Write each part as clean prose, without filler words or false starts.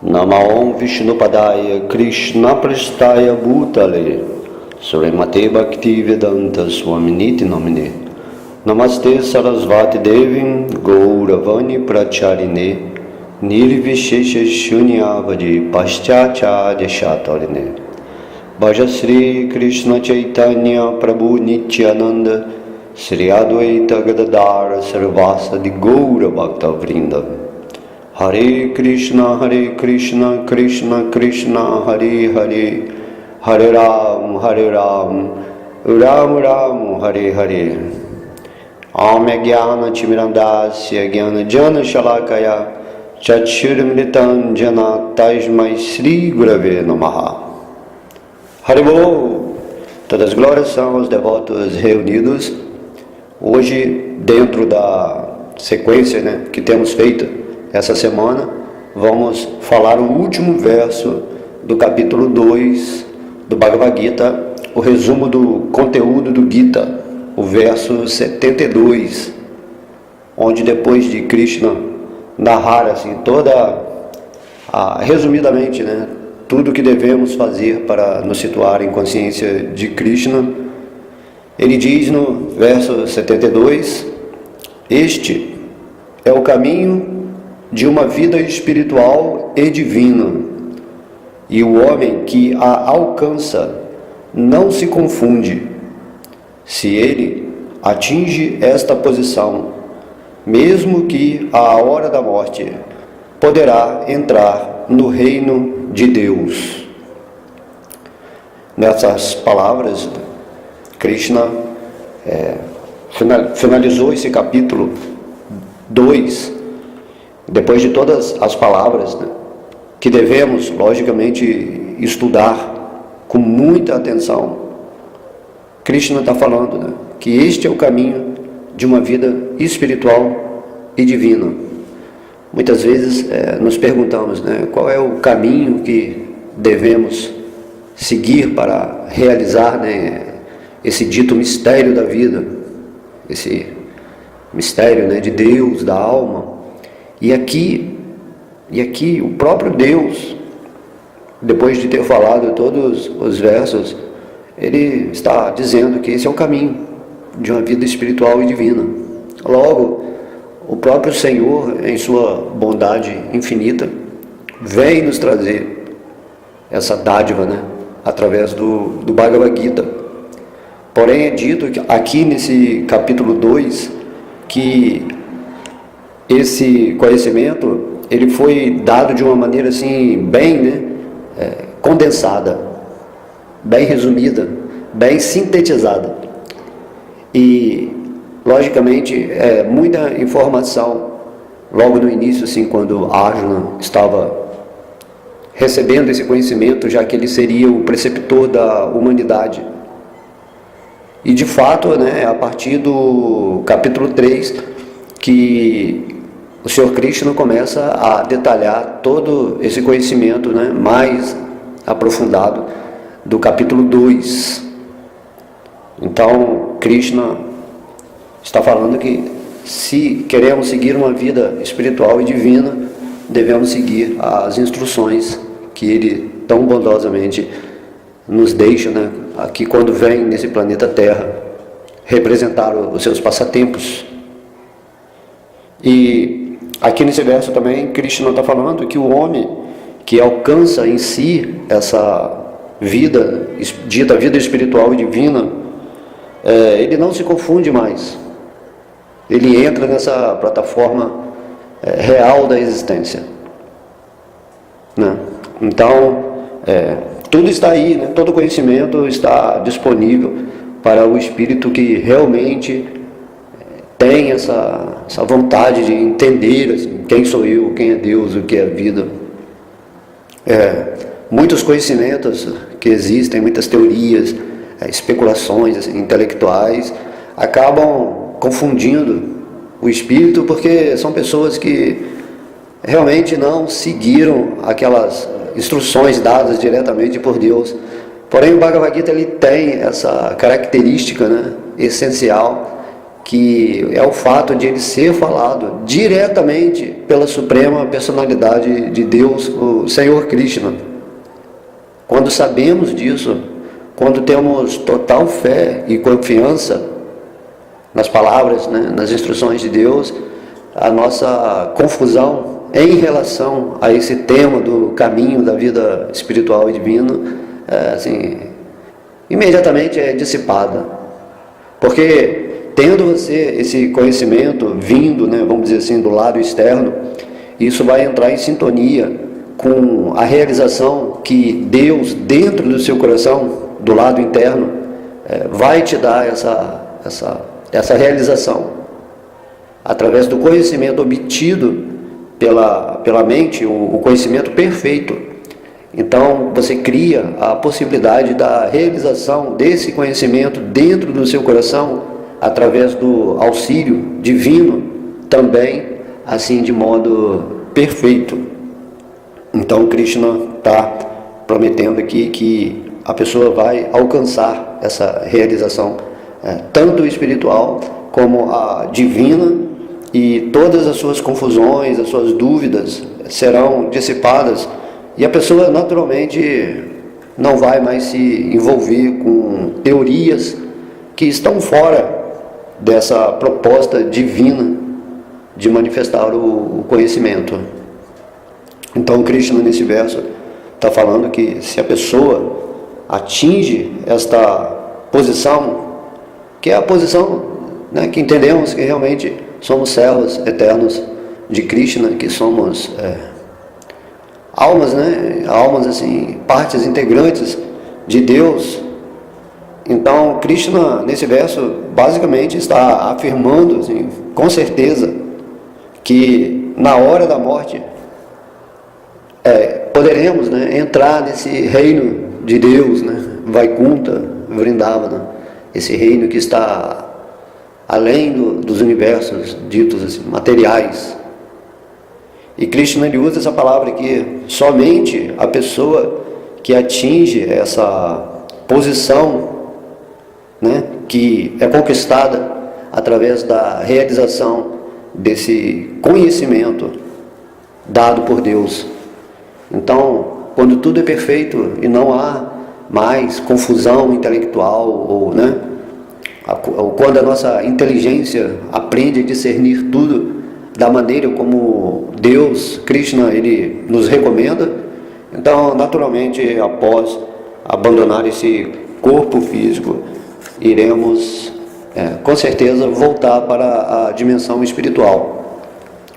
Namaon Vishnupadaya Krishna Prasthaya Bhutale Srimate Bhaktivedanta Swaminiti Namine Namaste Sarasvati Devim Gauravani Pracharine Nirvishesha Shunyavadi Paschacharya Shatarine Bhaja Sri Krishna Chaitanya Prabhu Nityananda Sri Advaita Gadadara Sarvasadi Gaura Bhakta Vrinda Hare Krishna, Krishna Krishna, Hare Hare, Hare Ram, Ram Ram, Hare Hare. Ame Jnana Timirandasya Jnana Jana Shalakaya Chakshuramritam Jana Tasmai Sri Gurave Namaha. Haribol! Todas as glórias são aos devotos reunidos. Hoje, dentro da sequência que temos feito essa semana, vamos falar o último verso do capítulo 2 do Bhagavad Gita, o resumo do conteúdo do Gita, o verso 72, onde depois de Krishna narrar assim resumidamente, tudo o que devemos fazer para nos situar em consciência de Krishna, ele diz no verso 72, este é o caminho de uma vida espiritual e divina, e o homem que a alcança não se confunde. Se ele atinge esta posição, mesmo que à hora da morte, poderá entrar no reino de Deus. Nessas palavras, Krishna finalizou esse capítulo 2, depois de todas as palavras que devemos, logicamente, estudar com muita atenção. Krishna está falando que este é o caminho de uma vida espiritual e divina. Muitas vezes nos perguntamos qual é o caminho que devemos seguir para realizar esse dito mistério da vida, esse mistério de Deus, da alma. E aqui o próprio Deus, depois de ter falado todos os versos, ele está dizendo que esse é o caminho de uma vida espiritual e divina. Logo, o próprio Senhor, em sua bondade infinita, vem nos trazer essa dádiva, através do Bhagavad Gita. Porém, é dito que aqui nesse capítulo 2, que esse conhecimento, ele foi dado de uma maneira assim, bem condensada, bem resumida, bem sintetizada. E, logicamente, muita informação. Logo no início, assim, quando Arjuna estava recebendo esse conhecimento, já que ele seria o preceptor da humanidade. E, de fato, a partir do capítulo 3, que o Senhor Krishna começa a detalhar todo esse conhecimento mais aprofundado do capítulo 2. Então, Krishna está falando que se queremos seguir uma vida espiritual e divina, devemos seguir as instruções que ele tão bondosamente nos deixa aqui quando vem nesse planeta Terra representar os seus passatempos. E aqui nesse verso também, Krishna está falando que o homem que alcança em si essa vida, dita vida espiritual e divina, ele não se confunde mais. Ele entra nessa plataforma real da existência. Então, tudo está aí, todo conhecimento está disponível para o espírito que realmente tem essa vontade de entender assim, quem sou eu, quem é Deus, o que é a vida. Muitos conhecimentos que existem, muitas teorias, especulações assim, intelectuais, acabam confundindo o espírito, porque são pessoas que realmente não seguiram aquelas instruções dadas diretamente por Deus. Porém, o Bhagavad Gita ele tem essa característica essencial, que é o fato de ele ser falado diretamente pela suprema personalidade de Deus, o Senhor Krishna. Quando sabemos disso, quando temos total fé e confiança nas palavras, né, nas instruções de Deus, a nossa confusão em relação a esse tema do caminho da vida espiritual e divina, assim, imediatamente é dissipada. Porque tendo você esse conhecimento vindo, né, vamos dizer assim, do lado externo, isso vai entrar em sintonia com a realização que Deus, dentro do seu coração, do lado interno, vai te dar essa realização. Através do conhecimento obtido pela mente, o conhecimento perfeito. Então, você cria a possibilidade da realização desse conhecimento dentro do seu coração, através do auxílio divino, também, assim, de modo perfeito. Então, Krishna está prometendo aqui que a pessoa vai alcançar essa realização, tanto espiritual como a divina, e todas as suas confusões, as suas dúvidas serão dissipadas, e a pessoa naturalmente não vai mais se envolver com teorias que estão fora dessa proposta divina de manifestar o conhecimento. Então Krishna nesse verso está falando que se a pessoa atinge esta posição, que é a posição, né, que entendemos que realmente somos servos eternos de Krishna, que somos almas, né, almas assim, partes integrantes de Deus. Então Krishna nesse verso basicamente está afirmando, assim, com certeza, que na hora da morte poderemos, né, entrar nesse reino de Deus, né, Vaikuntha, Vrindavana, esse reino que está além dos universos ditos assim, materiais. E Krishna ele usa essa palavra aqui, somente a pessoa que atinge essa posição, né, que é conquistada através da realização desse conhecimento dado por Deus. Então, quando tudo é perfeito e não há mais confusão intelectual, ou, né, quando a nossa inteligência aprende a discernir tudo da maneira como Deus, Krishna, ele nos recomenda, então, naturalmente, após abandonar esse corpo físico, iremos, com certeza, voltar para a dimensão espiritual.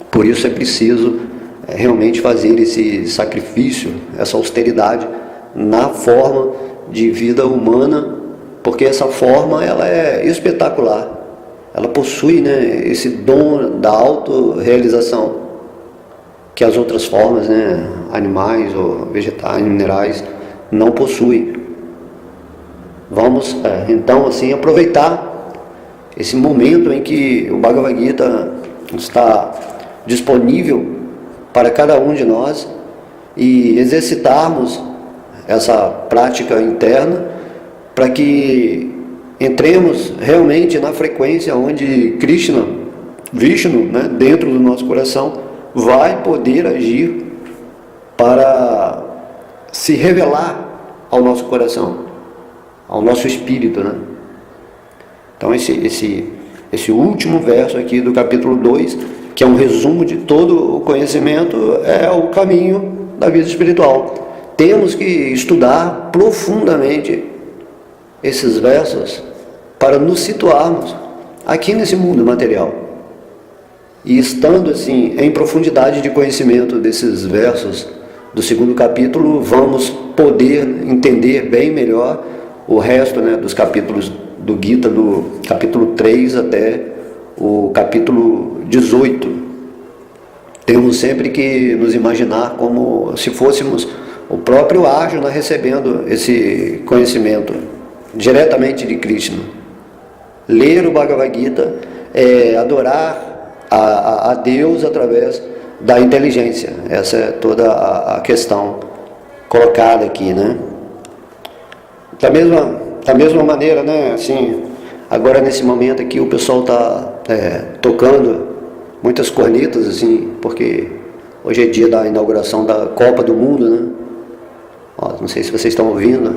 Por isso é preciso realmente fazer esse sacrifício, essa austeridade na forma de vida humana, porque essa forma ela é espetacular, ela possui, né, esse dom da autorrealização que as outras formas, né, animais ou vegetais, minerais, não possuem. Vamos então assim aproveitar esse momento em que o Bhagavad Gita está disponível para cada um de nós e exercitarmos essa prática interna para que entremos realmente na frequência onde Krishna, Vishnu, né, dentro do nosso coração, vai poder agir para se revelar ao nosso coração, ao nosso espírito, né? Então esse último verso aqui do capítulo 2, que é um resumo de todo o conhecimento, é o caminho da vida espiritual. Temos que estudar profundamente esses versos para nos situarmos aqui nesse mundo material. E estando assim em profundidade de conhecimento desses versos do segundo capítulo, vamos poder entender bem melhor o resto, né, dos capítulos do Gita, do capítulo 3 até o capítulo 18. Temos sempre que nos imaginar como se fôssemos o próprio Arjuna recebendo esse conhecimento diretamente de Krishna. Ler o Bhagavad Gita é adorar a Deus através da inteligência. Essa é toda a questão colocada aqui, né? Da mesma maneira, né, assim, Agora, nesse momento aqui, o pessoal está tocando muitas cornetas, assim, porque hoje é dia da inauguração da Copa do Mundo, né? Ó, não sei se vocês estão ouvindo.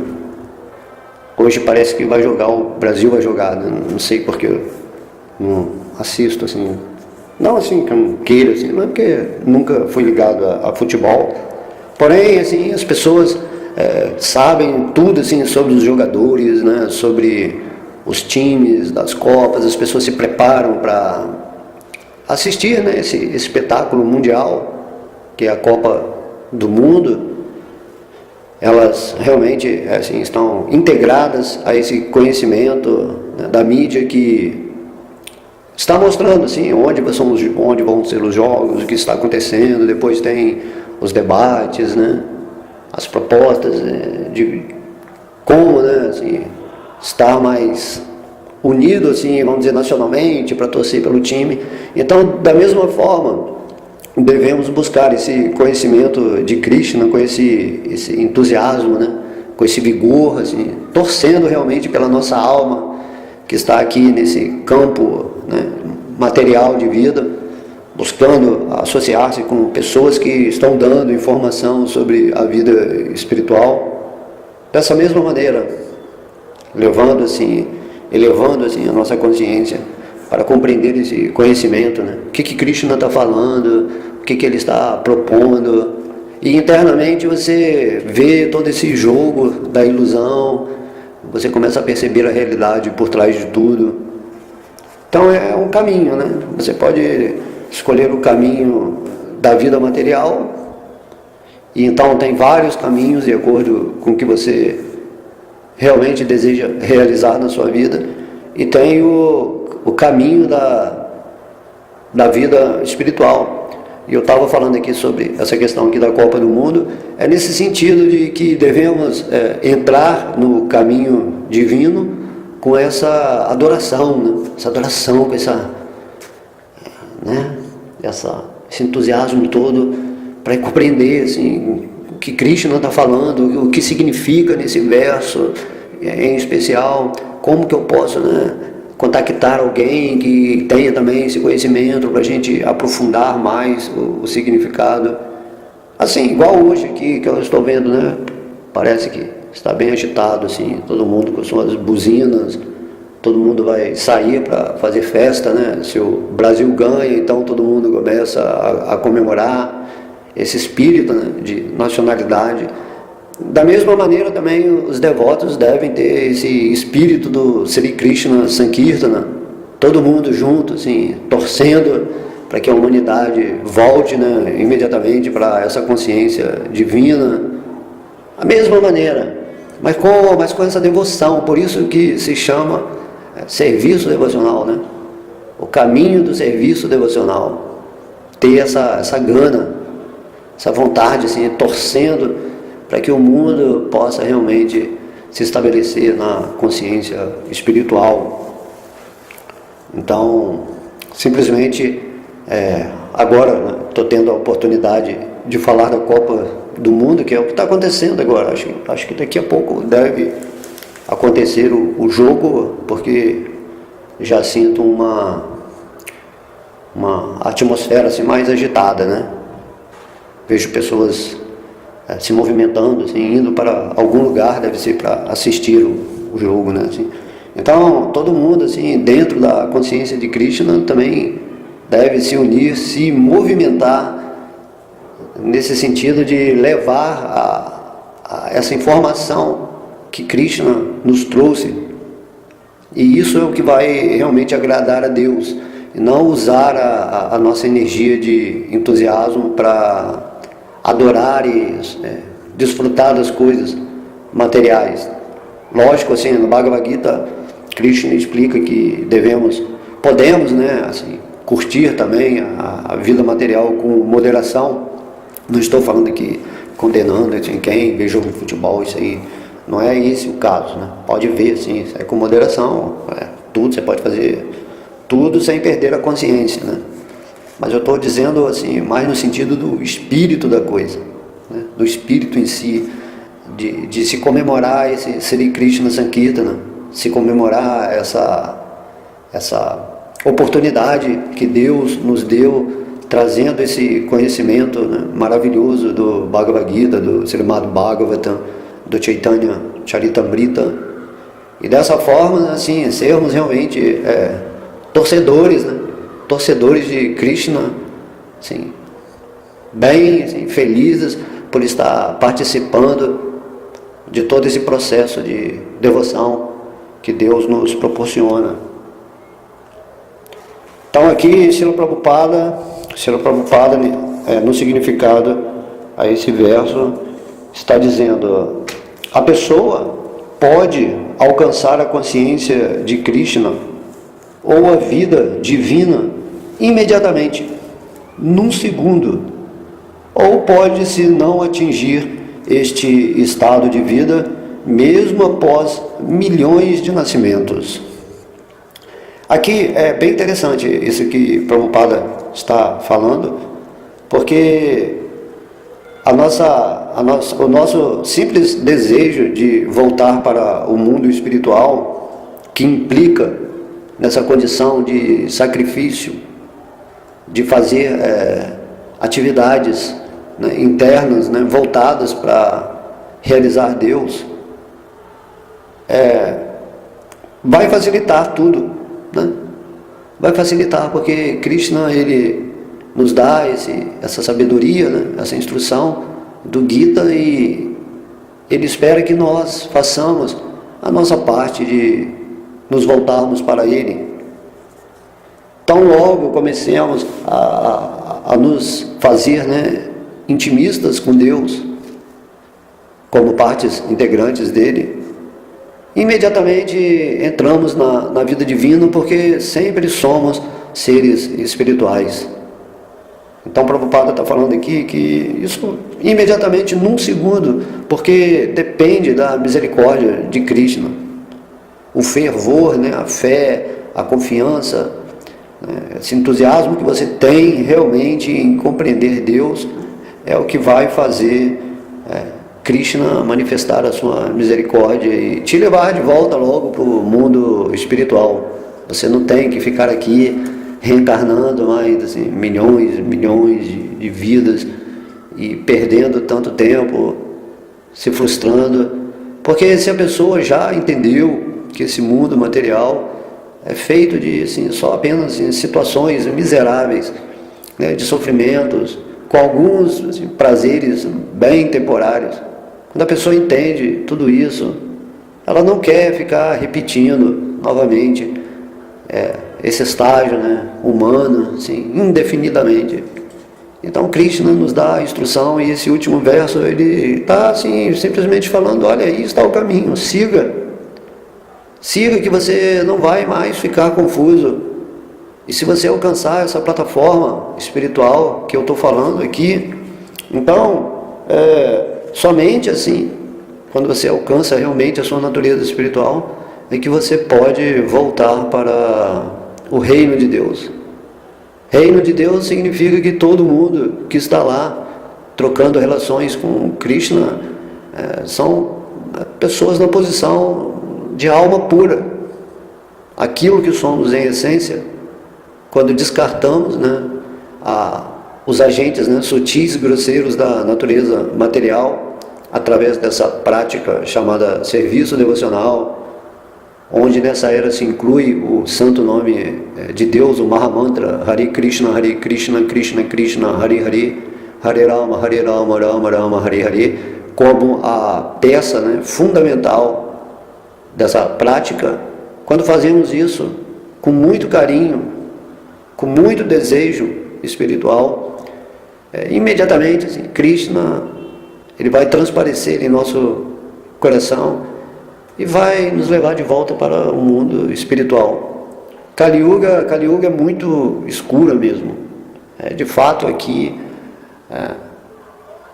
Hoje parece que vai jogar, o Brasil vai jogar, né? Não sei porque eu não assisto, assim. Não assim que eu não queira, assim, mas porque nunca fui ligado a futebol. Porém, assim, as pessoas sabem tudo, assim, sobre os jogadores, né? Sobre os times das Copas, as pessoas se preparam para assistir, né, esse espetáculo mundial, que é a Copa do Mundo. Elas realmente assim, estão integradas a esse conhecimento, né, da mídia, que está mostrando assim, onde vão ser os jogos, o que está acontecendo. Depois tem os debates, né, as propostas de como, né, assim, estar mais unido, assim, vamos dizer, nacionalmente, para torcer pelo time. Então, da mesma forma, devemos buscar esse conhecimento de Krishna, com esse entusiasmo, né, com esse vigor, assim, torcendo realmente pela nossa alma, que está aqui nesse campo, né, material de vida, buscando associar-se com pessoas que estão dando informação sobre a vida espiritual. Dessa mesma maneira, elevando assim a nossa consciência para compreender esse conhecimento, né? O que Krishna está falando, o que ele está propondo, e internamente você vê todo esse jogo da ilusão, você começa a perceber a realidade por trás de tudo. Então é um caminho, né? Você pode escolher o caminho da vida material, e então tem vários caminhos de acordo com o que você realmente deseja realizar na sua vida, e tem o caminho da vida espiritual. E eu estava falando aqui sobre essa questão aqui da Copa do Mundo, é nesse sentido de que devemos entrar no caminho divino com essa adoração, né? Essa adoração, com esse entusiasmo todo, para compreender assim, o que Krishna está falando, o que significa nesse verso em especial, como que eu posso, né, contactar alguém que tenha também esse conhecimento para a gente aprofundar mais o significado. Assim, igual hoje aqui que eu estou vendo, né, parece que está bem agitado, assim, todo mundo com suas buzinas, todo mundo vai sair para fazer festa, né? Se o Brasil ganha, então todo mundo começa a comemorar esse espírito, né, de nacionalidade. Da mesma maneira também os devotos devem ter esse espírito do Sri Krishna Sankirtana, todo mundo junto, assim, torcendo para que a humanidade volte, né, imediatamente para essa consciência divina. Da mesma maneira, mas com essa devoção, por isso que se chama serviço devocional, né? O caminho do serviço devocional, ter essa gana, essa vontade, assim, torcendo para que o mundo possa realmente se estabelecer na consciência espiritual. Então, simplesmente, agora estou tendo a oportunidade de falar da Copa do Mundo, que é o que está acontecendo agora. Acho que daqui a pouco deve acontecer o jogo, porque já sinto uma atmosfera assim, mais agitada, né? Vejo pessoas se movimentando, assim, indo para algum lugar, deve ser para assistir o jogo, né? Assim. Então, todo mundo, assim, dentro da consciência de Krishna, também deve se unir, se movimentar nesse sentido de levar a essa informação que Krishna nos trouxe. E isso é o que vai realmente agradar a Deus, e não usar a nossa energia de entusiasmo para adorar e desfrutar das coisas materiais. Lógico, assim, no Bhagavad Gita, Krishna explica que podemos, né, assim, curtir também a vida material com moderação. Não estou falando aqui condenando, assim, quem vê jogo de futebol, isso aí não é esse o caso, né? Pode ver, assim, isso é com moderação, tudo, você pode fazer tudo sem perder a consciência, né? Mas eu estou dizendo assim, mais no sentido do espírito da coisa, né? Do espírito em si, de se comemorar esse Sri Krishna Sankirtana, se comemorar essa essa oportunidade que Deus nos deu, trazendo esse conhecimento, né, maravilhoso do Bhagavad Gita, do Srimad Bhagavatam, do Chaitanya Charitamrita, e dessa forma, assim, sermos realmente torcedores, né, torcedores de Krishna, assim, bem assim, felizes por estar participando de todo esse processo de devoção que Deus nos proporciona. Então aqui, Srila Prabhupada, no significado a esse verso, está dizendo: a pessoa pode alcançar a consciência de Krishna ou a vida divina imediatamente, num segundo, ou pode, se não atingir este estado de vida, mesmo após milhões de nascimentos. Aqui é bem interessante isso que Prabhupada está falando, porque o nosso simples desejo de voltar para o mundo espiritual, que implica nessa condição de sacrifício, de fazer atividades, né, internas, né, voltadas para realizar Deus, vai facilitar tudo, né? Vai facilitar, porque Krishna, ele nos dá essa sabedoria, né, essa instrução do Gita, e ele espera que nós façamos a nossa parte de nos voltarmos para ele. Tão logo comecemos a nos fazer, né, intimistas com Deus, como partes integrantes dele, imediatamente entramos na vida divina, porque sempre somos seres espirituais. Então Prabhupada está falando aqui que isso imediatamente, num segundo, porque depende da misericórdia de Krishna. O fervor, né, a fé, a confiança, esse entusiasmo que você tem realmente em compreender Deus, é o que vai fazer Krishna manifestar a sua misericórdia e te levar de volta logo para o mundo espiritual. Você não tem que ficar aqui reencarnando mais assim, milhões de vidas e perdendo tanto tempo, se frustrando, porque se a pessoa já entendeu que esse mundo material é feito de assim, só apenas assim, situações miseráveis, né, de sofrimentos, com alguns assim, prazeres bem temporários. Quando a pessoa entende tudo isso, ela não quer ficar repetindo novamente esse estágio, né, humano, assim, indefinidamente. Então Krishna nos dá a instrução, e esse último verso ele está assim, simplesmente falando: olha, aí está o caminho, siga que você não vai mais ficar confuso. E se você alcançar essa plataforma espiritual que eu estou falando aqui, então somente assim, quando você alcança realmente a sua natureza espiritual, é que você pode voltar para o reino de Deus. Reino de Deus significa que todo mundo que está lá trocando relações com Krishna são pessoas na posição de alma pura. Aquilo que somos em essência, quando descartamos, né, os agentes, né, sutis e grosseiros da natureza material, através dessa prática chamada serviço devocional, onde nessa era se inclui o santo nome de Deus, o Mahamantra, Hare Krishna, Krishna Krishna, Hare Hare, Hare Rama, Rama Rama, Hare Hare, como a peça, né, fundamental dessa prática. Quando fazemos isso com muito carinho, com muito desejo espiritual, imediatamente assim, Krishna ele vai transparecer em nosso coração e vai nos levar de volta para o mundo espiritual. Kali Yuga é muito escura mesmo. De fato, aqui,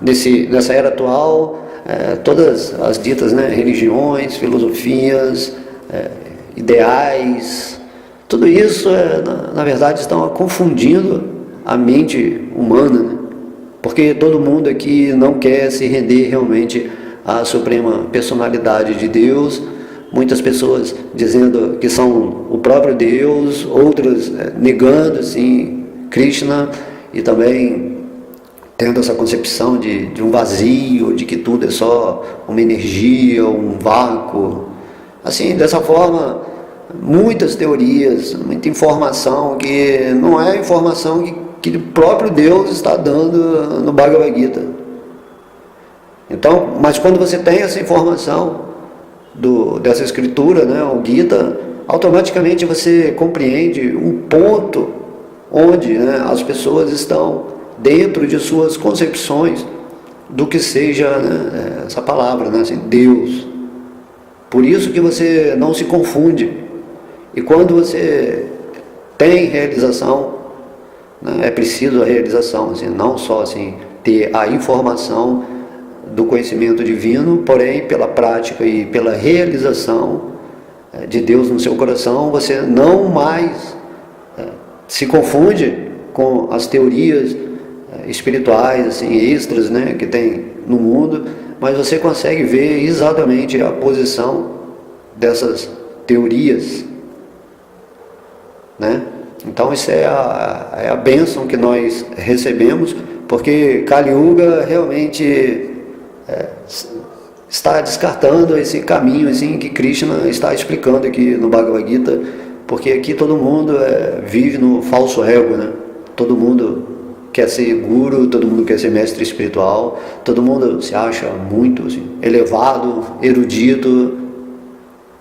nessa era atual, todas as ditas, né, religiões, filosofias, ideais, tudo isso, na verdade, estão confundindo a mente humana, né? Porque todo mundo aqui não quer se render realmente à suprema personalidade de Deus, muitas pessoas dizendo que são o próprio Deus, outras negando assim Krishna, e também tendo essa concepção de um vazio, de que tudo é só uma energia, um vácuo. Assim, dessa forma, muitas teorias, muita informação que não é informação que o próprio Deus está dando no Bhagavad Gita. Então, mas quando você tem essa informação dessa escritura, né, o Gita, automaticamente você compreende um ponto onde, né, as pessoas estão dentro de suas concepções do que seja, né, essa palavra, né, assim, Deus. Por isso que você não se confunde. E quando você tem realização, né, é preciso a realização, assim, não só assim, ter a informação do conhecimento divino, porém pela prática e pela realização de Deus no seu coração, você não mais se confunde com as teorias espirituais, assim, extras, né, que tem no mundo, mas você consegue ver exatamente a posição dessas teorias, né? Então isso é a bênção que nós recebemos, porque Kali Yuga realmente está descartando esse caminho assim, que Krishna está explicando aqui no Bhagavad Gita, porque aqui todo mundo vive no falso ego, né? Todo mundo quer ser guru, todo mundo quer ser mestre espiritual, todo mundo se acha muito assim, elevado, erudito,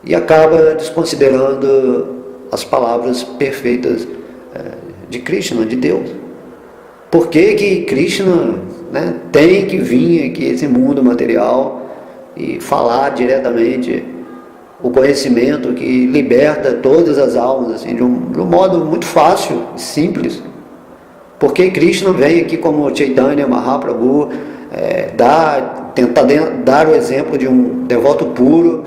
e acaba desconsiderando as palavras perfeitas de Krishna, de Deus. Por que que Krishna, né, tem que vir aqui esse mundo material e falar diretamente o conhecimento que liberta todas as almas, assim, de um modo muito fácil e simples? Por que Krishna vem aqui como Chaitanya Mahaprabhu, tentar dar o exemplo de um devoto puro,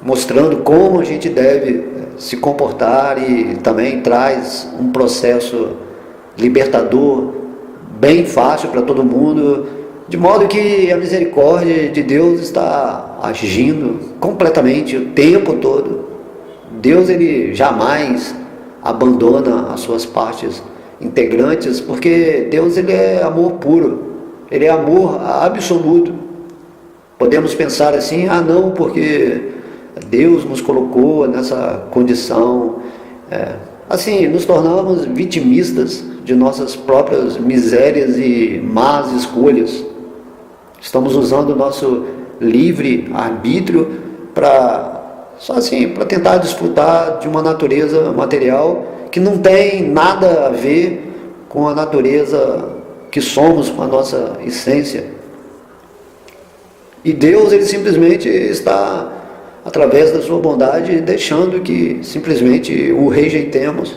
mostrando como a gente deve se comportar, e também traz um processo libertador bem fácil para todo mundo, de modo que a misericórdia de Deus está agindo completamente o tempo todo. Deus, ele jamais abandona as suas partes integrantes, porque Deus, ele é amor puro, ele é amor absoluto. Podemos pensar assim, não, porque Deus nos colocou nessa condição, assim, nos tornamos vitimistas de nossas próprias misérias e más escolhas. Estamos usando o nosso livre arbítrio só assim, para tentar desfrutar de uma natureza material que não tem nada a ver com a natureza que somos, com a nossa essência. E Deus, ele simplesmente está, através da sua bondade, deixando que simplesmente o rejeitemos,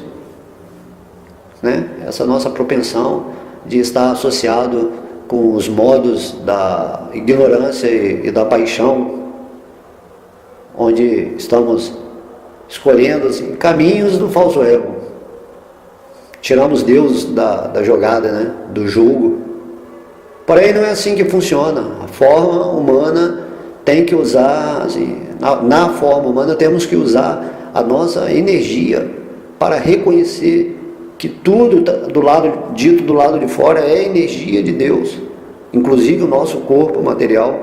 né? Essa nossa propensão de estar associado com os modos da ignorância e da paixão, onde estamos escolhendo assim, caminhos do falso ego. Tiramos Deus da jogada, né? Do jogo. Porém, não é assim que funciona. A forma humana tem que usar, assim, na forma humana temos que usar a nossa energia para reconhecer que tudo dito do lado de fora é energia de Deus. Inclusive o nosso corpo material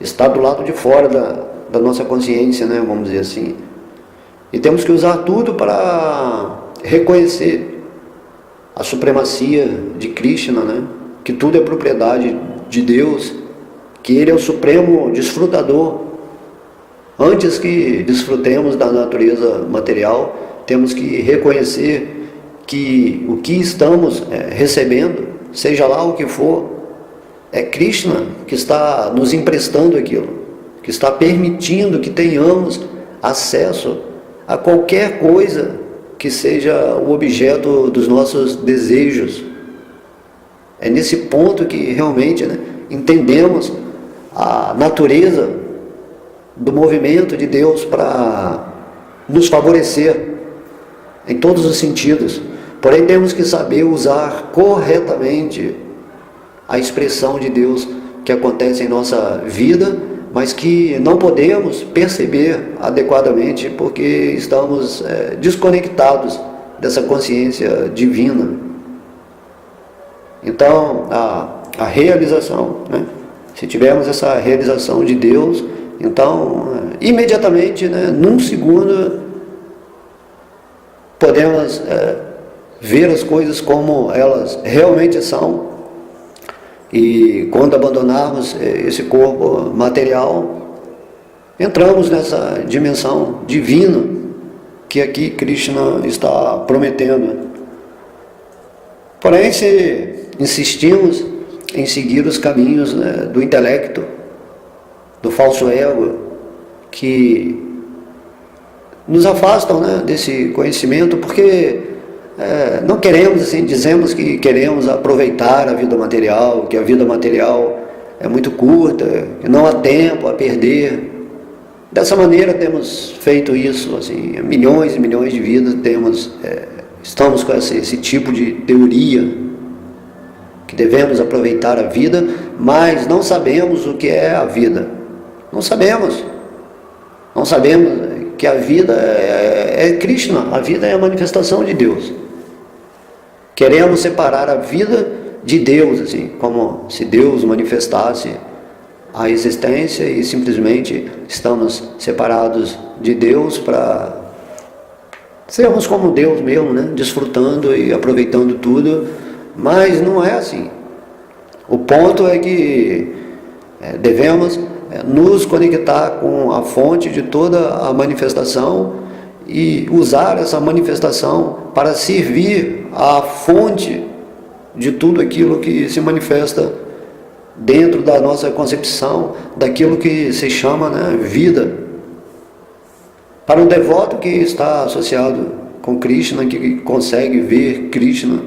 está do lado de fora da nossa consciência, né, vamos dizer assim. E temos que usar tudo para reconhecer a supremacia de Krishna, né, que tudo é propriedade de Deus, que Ele é o supremo desfrutador. Antes que desfrutemos da natureza material, temos que reconhecer que o que estamos recebendo, seja lá o que for, é Krishna que está nos emprestando aquilo, que está permitindo que tenhamos acesso a qualquer coisa que seja o objeto dos nossos desejos. É nesse ponto que realmente, né, entendemos a natureza do movimento de Deus para nos favorecer em todos os sentidos. Porém, temos que saber usar corretamente a expressão de Deus que acontece em nossa vida mas que não podemos perceber adequadamente porque estamos desconectados dessa consciência divina. Então, a realização, né? Se tivermos essa realização de Deus, então, imediatamente, né, num segundo, podemos ver as coisas como elas realmente são. E quando abandonarmos esse corpo material, entramos nessa dimensão divina que aqui Krishna está prometendo. Porém, se insistimos em seguir os caminhos, né, do intelecto, do falso ego, que nos afastam, né, desse conhecimento, porque não queremos, assim, dizemos que queremos aproveitar a vida material, que a vida material é muito curta, que não há tempo a perder. Dessa maneira temos feito isso, assim, milhões e milhões de vidas estamos com esse tipo de teoria, que devemos aproveitar a vida, mas não sabemos o que é a vida. Não sabemos que a vida é Krishna, a vida é a manifestação de Deus. Queremos separar a vida de Deus, assim, como se Deus manifestasse a existência e simplesmente estamos separados de Deus para sermos como Deus mesmo, né? Desfrutando e aproveitando tudo, mas não é assim. O ponto é que devemos nos conectar com a fonte de toda a manifestação e usar essa manifestação para servir a fonte de tudo aquilo que se manifesta dentro da nossa concepção, daquilo que se chama, né, vida. Para o devoto que está associado com Krishna, que consegue ver Krishna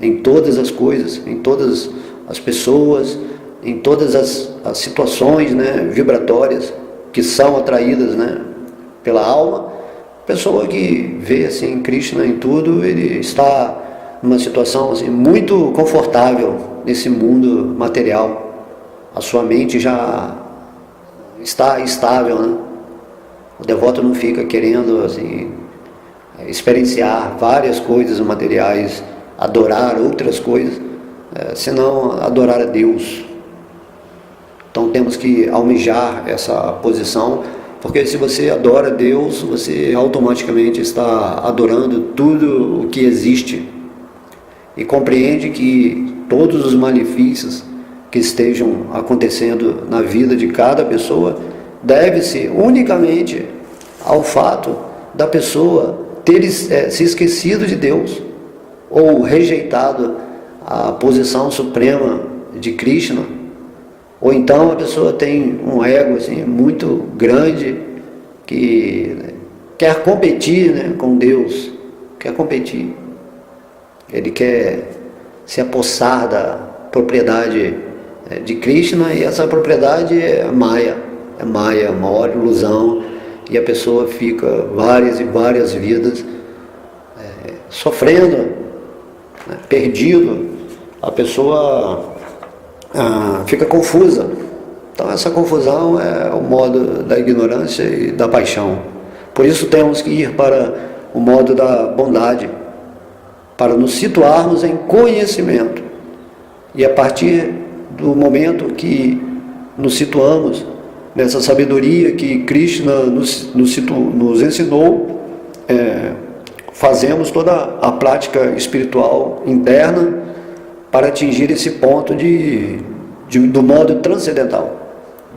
em todas as coisas, em todas as pessoas, em todas as situações, né, vibratórias que são atraídas, né, pela alma, pessoa que vê assim Krishna em tudo, ele está numa situação assim, muito confortável nesse mundo material. A sua mente já está estável, né? O devoto não fica querendo assim experienciar várias coisas materiais, adorar outras coisas, senão adorar a Deus. Então temos que almejar essa posição, porque se você adora Deus, você automaticamente está adorando tudo o que existe e compreende que todos os malefícios que estejam acontecendo na vida de cada pessoa deve-se unicamente ao fato da pessoa ter se esquecido de Deus ou rejeitado a posição suprema de Krishna, ou então a pessoa tem um ego assim, muito grande que quer competir, né, com Deus, quer competir. Ele quer se apossar da propriedade de Krishna, e essa propriedade é Maya, a maior ilusão, e a pessoa fica várias e várias vidas sofrendo, né, perdido, a pessoa fica confusa. Então essa confusão é o modo da ignorância e da paixão. Por isso temos que ir para o modo da bondade, para nos situarmos em conhecimento. E a partir do momento que nos situamos nessa sabedoria que Krishna nos ensinou, fazemos toda a prática espiritual interna para atingir esse ponto do modo transcendental.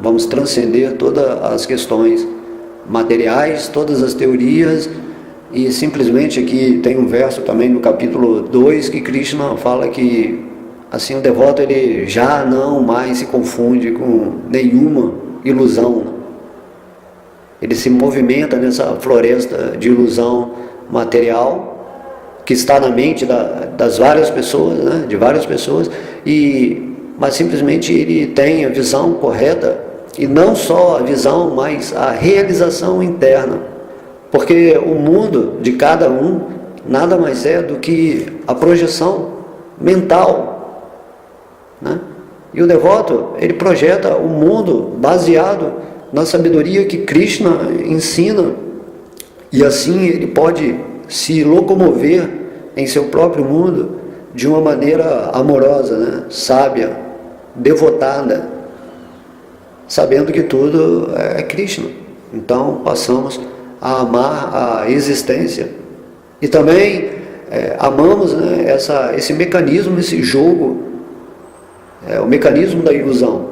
Vamos transcender todas as questões materiais, todas as teorias, e simplesmente aqui tem um verso também no capítulo 2 que Krishna fala que assim o devoto ele já não mais se confunde com nenhuma ilusão. Ele se movimenta nessa floresta de ilusão material que está na mente das várias pessoas, né, de várias pessoas, mas simplesmente ele tem a visão correta, e não só a visão, mas a realização interna, porque o mundo de cada um nada mais é do que a projeção mental, né? E o devoto, ele projeta o mundo baseado na sabedoria que Krishna ensina, e assim ele pode se locomover em seu próprio mundo de uma maneira amorosa, né? Sábia, devotada, sabendo que tudo é Krishna. Então passamos a amar a existência e também amamos, né, esse mecanismo, esse jogo, o mecanismo da ilusão.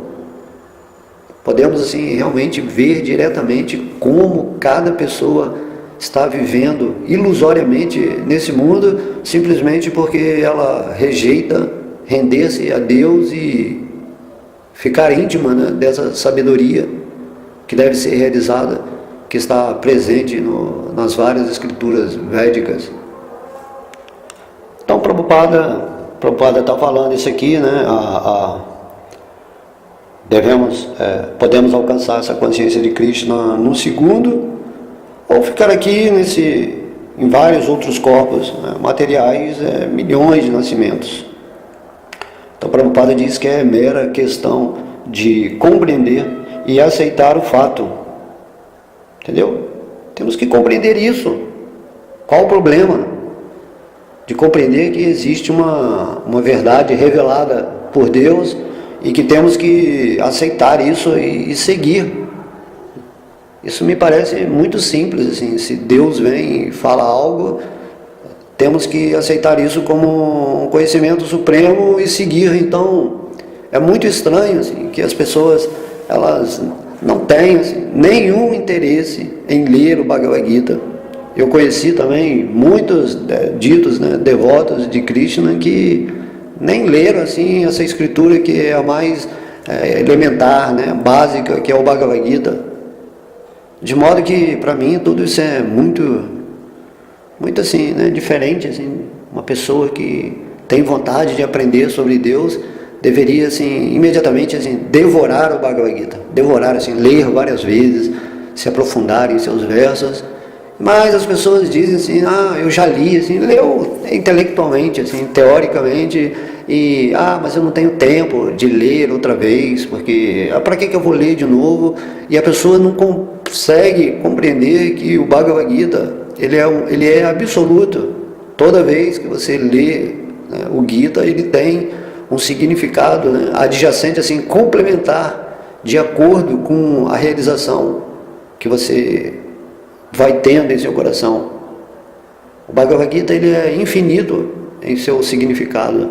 Podemos assim realmente ver diretamente como cada pessoa está vivendo ilusoriamente nesse mundo, simplesmente porque ela rejeita render-se a Deus e ficar íntima, né, dessa sabedoria que deve ser realizada, que está presente nas várias escrituras védicas. Então, Prabhupada está falando isso aqui, né? Podemos alcançar essa consciência de Krishna num segundo, ou ficar aqui em vários outros corpos, né, materiais, milhões de nascimentos. Então, Prabhupada diz que é mera questão de compreender e aceitar o fato. Entendeu? Temos que compreender isso. Qual o problema de compreender que existe uma verdade revelada por Deus e que temos que aceitar isso e seguir? Isso me parece muito simples, assim. Se Deus vem e fala algo, temos que aceitar isso como um conhecimento supremo e seguir. Então, é muito estranho, assim, que as pessoas, elas não têm, assim, nenhum interesse em ler o Bhagavad Gita. Eu conheci também muitos ditos, né, devotos de Krishna que nem leram assim essa escritura que é a mais elementar, né, básica, que é o Bhagavad Gita. De modo que, para mim, tudo isso é muito assim, né, diferente, assim. Uma pessoa que tem vontade de aprender sobre Deus deveria, assim, imediatamente, assim, devorar o Bhagavad Gita. Devorar, assim, ler várias vezes, se aprofundar em seus versos. Mas as pessoas dizem assim, eu já li, assim, leu intelectualmente, assim, teoricamente, e, mas eu não tenho tempo de ler outra vez, porque, para que eu vou ler de novo? E a pessoa não consegue compreender que o Bhagavad Gita, ele é absoluto. Toda vez que você lê, né, o Gita, ele tem um significado, né, adjacente, assim, complementar, de acordo com a realização que você vai tendo em seu coração. O Bhagavad Gita, ele é infinito em seu significado.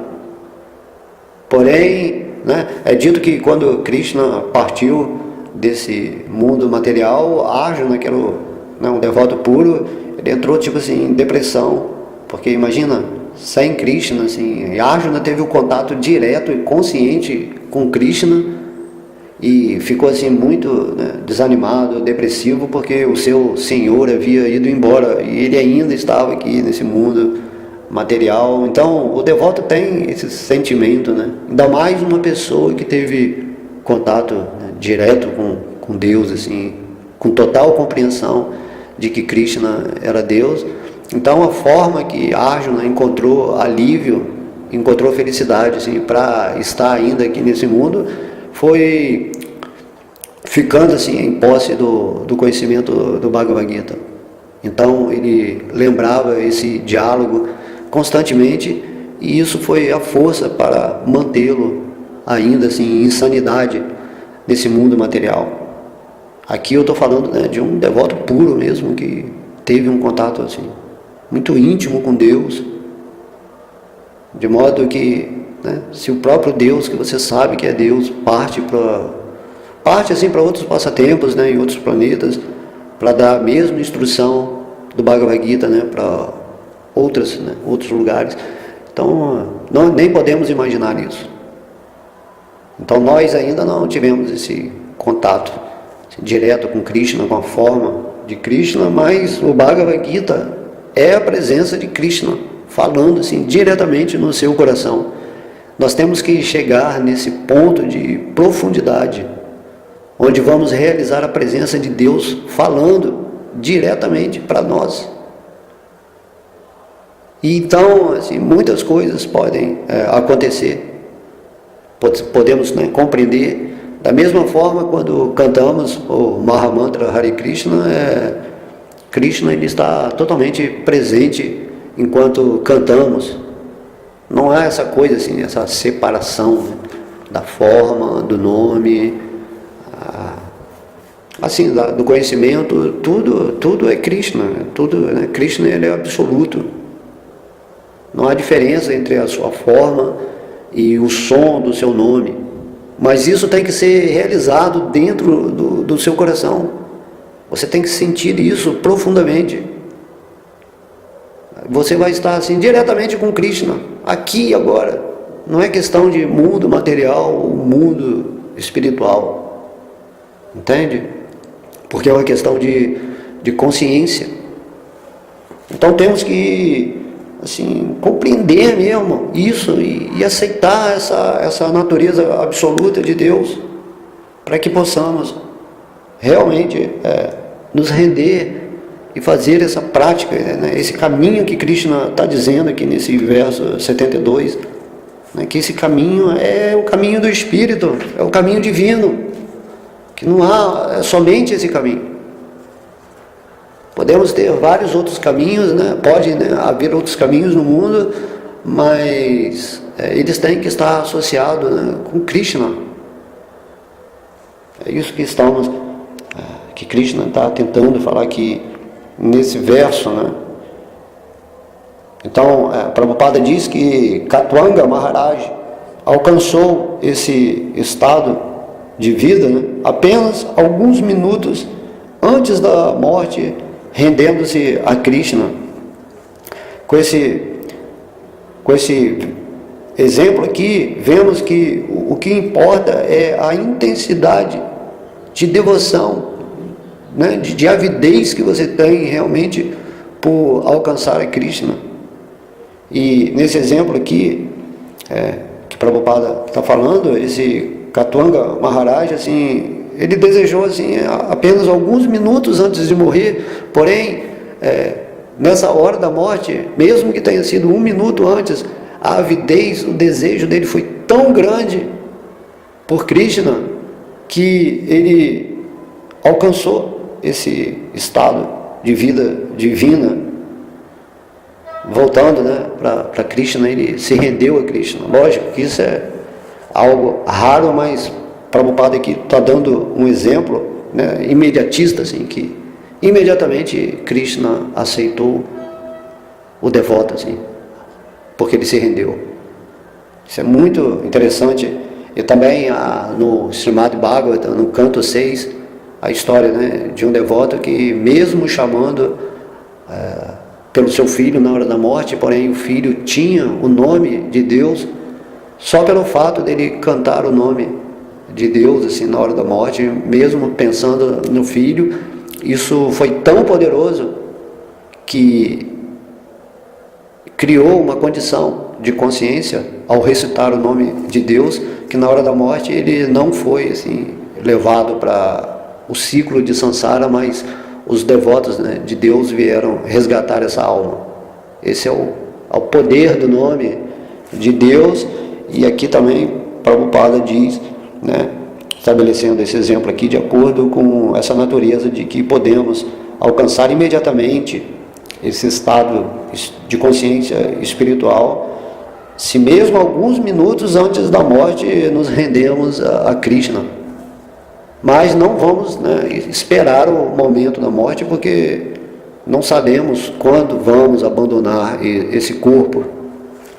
Porém, né, é dito que quando Krishna partiu desse mundo material, Arjuna, que era um devoto puro, ele entrou tipo assim em depressão, porque imagina, sem Krishna, assim, Arjuna teve o contato direto e consciente com Krishna e ficou assim muito, né, desanimado, depressivo, porque o seu senhor havia ido embora e ele ainda estava aqui nesse mundo material. Então o devoto tem esse sentimento, né? Ainda mais uma pessoa que teve contato, né, direto com Deus, assim, com total compreensão de que Krishna era Deus. Então a forma que Arjuna encontrou alívio, encontrou felicidade, assim, para estar ainda aqui nesse mundo, foi ficando assim em posse do conhecimento do Bhagavad Gita. Então ele lembrava esse diálogo constantemente, e isso foi a força para mantê-lo ainda assim em sanidade nesse mundo material. Aqui eu estou falando, né, de um devoto puro mesmo, que teve um contato assim muito íntimo com Deus, de modo que, né, se o próprio Deus, que você sabe que é Deus, parte assim para outros passatempos, né, em outros planetas, para dar a mesma instrução do Bhagavad Gita, né, para outros lugares. Então, nem podemos imaginar isso. Então, nós ainda não tivemos esse contato assim, direto com Krishna, com a forma de Krishna, mas o Bhagavad Gita é a presença de Krishna, falando assim diretamente no seu coração. Nós temos que chegar nesse ponto de profundidade, onde vamos realizar a presença de Deus falando diretamente para nós. E então, assim, muitas coisas podem acontecer. podemos, né, compreender. Da mesma forma, quando cantamos o Mahamantra Hare Krishna, Krishna ele está totalmente presente enquanto cantamos. Não há essa coisa assim, essa separação, né, da forma, do nome, assim, do conhecimento. Tudo é Krishna, tudo, né? Krishna ele é absoluto. Não há diferença entre a sua forma e o som do seu nome. Mas isso tem que ser realizado dentro do seu coração. Você tem que sentir isso profundamente. Você vai estar assim diretamente com Krishna, aqui e agora. Não é questão de mundo material ou mundo espiritual. Entende? Porque é uma questão de consciência. Então temos que, assim, compreender mesmo isso e aceitar essa natureza absoluta de Deus, para que possamos realmente nos render e fazer essa prática, né, esse caminho que Krishna está dizendo aqui nesse verso 72, né, que esse caminho é o caminho do Espírito, é o caminho divino, que não há somente esse caminho. Podemos ter vários outros caminhos, né? Pode, né, haver outros caminhos no mundo, mas eles têm que estar associados, né, com Krishna. É isso que Krishna está tentando falar aqui nesse verso, né? Então, Prabhupada diz que Katwanga Maharaj alcançou esse estado de vida, né, apenas alguns minutos antes da morte, rendendo-se a Krishna. Com esse exemplo aqui, vemos que o que importa é a intensidade de devoção, né, de avidez que você tem realmente por alcançar a Krishna. E nesse exemplo aqui, que Prabhupada está falando, esse Katwanga Maharaj, assim, ele desejou assim, apenas alguns minutos antes de morrer, porém, nessa hora da morte, mesmo que tenha sido um minuto antes, a avidez, o desejo dele foi tão grande por Krishna, que ele alcançou esse estado de vida divina. Voltando, né, para Krishna, ele se rendeu a Krishna. Lógico que isso é algo raro, mas Prabhupada aqui está dando um exemplo, né, imediatista, assim, que imediatamente Krishna aceitou o devoto, assim, porque ele se rendeu. Isso é muito interessante. E também no Srimad Bhagavatam, no canto 6, a história, né, de um devoto que, mesmo chamando pelo seu filho na hora da morte, porém o filho tinha o nome de Deus, só pelo fato dele cantar o nome de Deus assim na hora da morte, mesmo pensando no filho, isso foi tão poderoso que criou uma condição de consciência ao recitar o nome de Deus, que na hora da morte ele não foi assim levado para o ciclo de Sansara, mas os devotos, né, de Deus vieram resgatar essa alma. Esse é o poder do nome de Deus. E aqui também Prabhupada diz, né, estabelecendo esse exemplo aqui de acordo com essa natureza de que podemos alcançar imediatamente esse estado de consciência espiritual, se mesmo alguns minutos antes da morte nos rendemos a Krishna. Mas não vamos, né, esperar o momento da morte, porque não sabemos quando vamos abandonar esse corpo,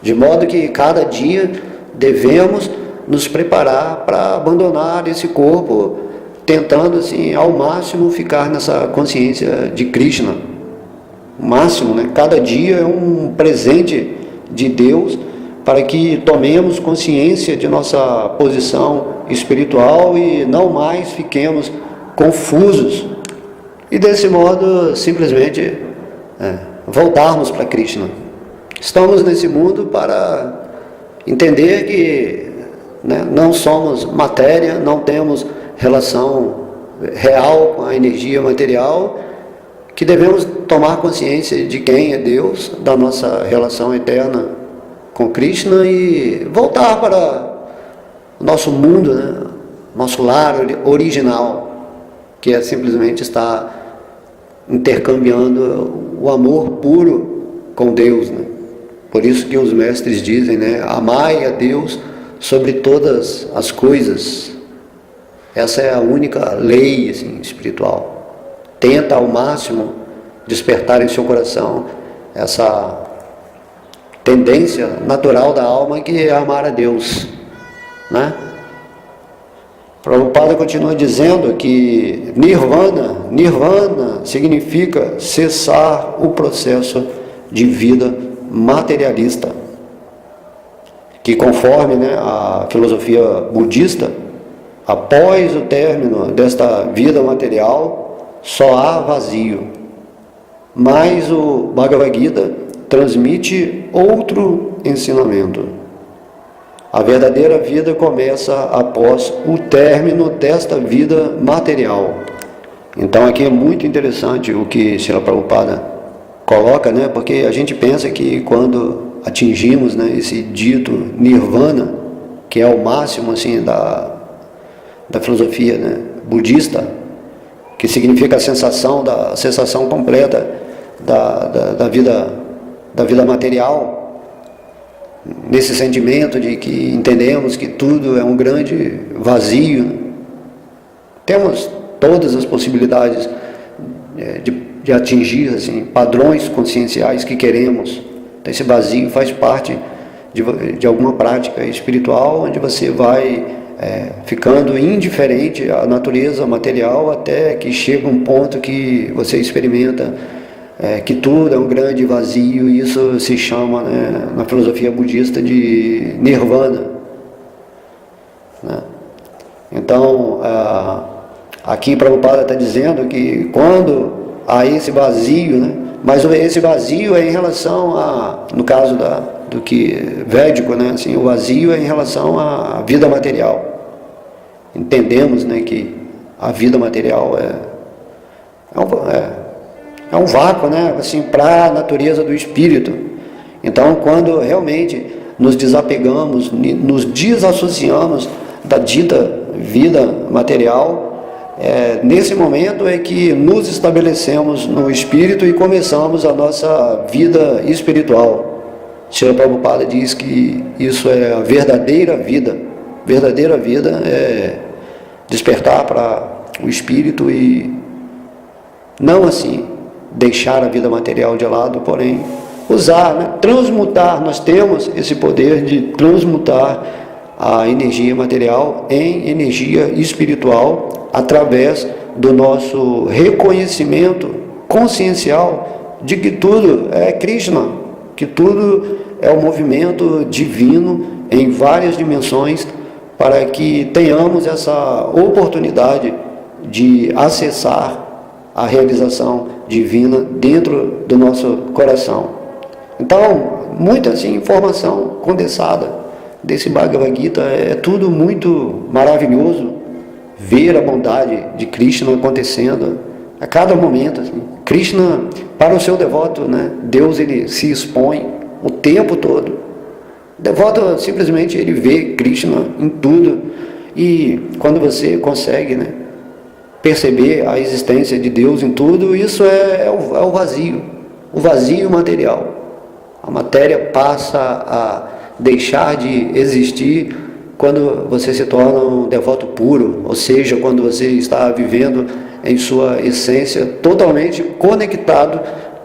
de modo que cada dia devemos nos preparar para abandonar esse corpo, tentando assim ao máximo ficar nessa consciência de Krishna. O máximo, né? Cada dia é um presente de Deus para que tomemos consciência de nossa posição espiritual e não mais fiquemos confusos. E desse modo, simplesmente, voltarmos para Krishna. Estamos nesse mundo para entender que, né, não somos matéria, não temos relação real com a energia material, que devemos tomar consciência de quem é Deus, da nossa relação eterna com Krishna e voltar para o nosso mundo, né? Nosso lar original, que é simplesmente estar intercambiando o amor puro com Deus, né? Por isso que os mestres dizem, né? Amai a Deus sobre todas as coisas. Essa é a única lei assim, espiritual. Tenta ao máximo despertar em seu coração essa tendência natural da alma, que é amar a Deus, né? Prabhupada continua dizendo que nirvana significa cessar o processo de vida materialista, que conforme, né, a filosofia budista, após o término desta vida material só há vazio. Mas o Bhagavad Gita transmite outro ensinamento. A verdadeira vida começa após o término desta vida material. Então aqui é muito interessante o que Srila Prabhupada coloca, né? Porque a gente pensa que quando atingimos, né, esse dito nirvana, que é o máximo assim, da filosofia, né, budista, que significa a sensação completa da vida material, nesse sentimento de que entendemos que tudo é um grande vazio. Temos todas as possibilidades de atingir assim, padrões conscienciais que queremos. Então, esse vazio faz parte de alguma prática espiritual, onde você vai ficando indiferente à natureza material, até que chega um ponto que você experimenta que tudo é um grande vazio, e isso se chama, né, na filosofia budista, de nirvana, né? Então, aqui Prabhupada está dizendo que quando há esse vazio, né, mas esse vazio é em relação no caso do que védico, né, assim, o vazio é em relação à vida material. Entendemos, né, que a vida material é um vácuo, né, assim, para a natureza do espírito. Então, quando realmente nos desapegamos, nos desassociamos da dita vida material, nesse momento é que nos estabelecemos no espírito e começamos a nossa vida espiritual. Srila Prabhupada diz que isso é a verdadeira vida. Verdadeira vida é despertar para o espírito e não assim deixar a vida material de lado, porém usar, né, transmutar. Nós temos esse poder de transmutar a energia material em energia espiritual através do nosso reconhecimento consciencial de que tudo é Krishna, que tudo é um movimento divino em várias dimensões, para que tenhamos essa oportunidade de acessar a realização divina dentro do nosso coração. Então, muita assim, informação condensada desse Bhagavad Gita, é tudo muito maravilhoso. Ver a bondade de Krishna acontecendo a cada momento. Assim. Krishna, para o seu devoto, né, Deus, ele se expõe o tempo todo. O devoto simplesmente ele vê Krishna em tudo, e quando você consegue, né, perceber a existência de Deus em tudo, isso é o vazio material. A matéria passa a deixar de existir quando você se torna um devoto puro, ou seja, quando você está vivendo em sua essência totalmente conectado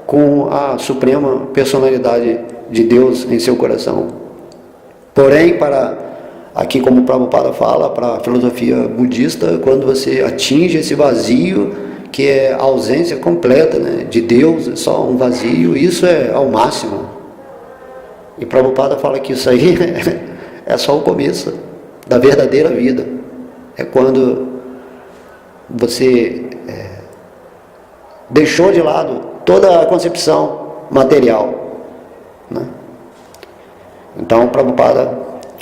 com a suprema personalidade de Deus em seu coração. Porém, aqui, como o Prabhupada fala, para a filosofia budista, quando você atinge esse vazio, que é a ausência completa, né, de Deus, é só um vazio, isso é ao máximo. E Prabhupada fala que isso aí é só o começo da verdadeira vida. É quando você deixou de lado toda a concepção material, né? Então, Prabhupada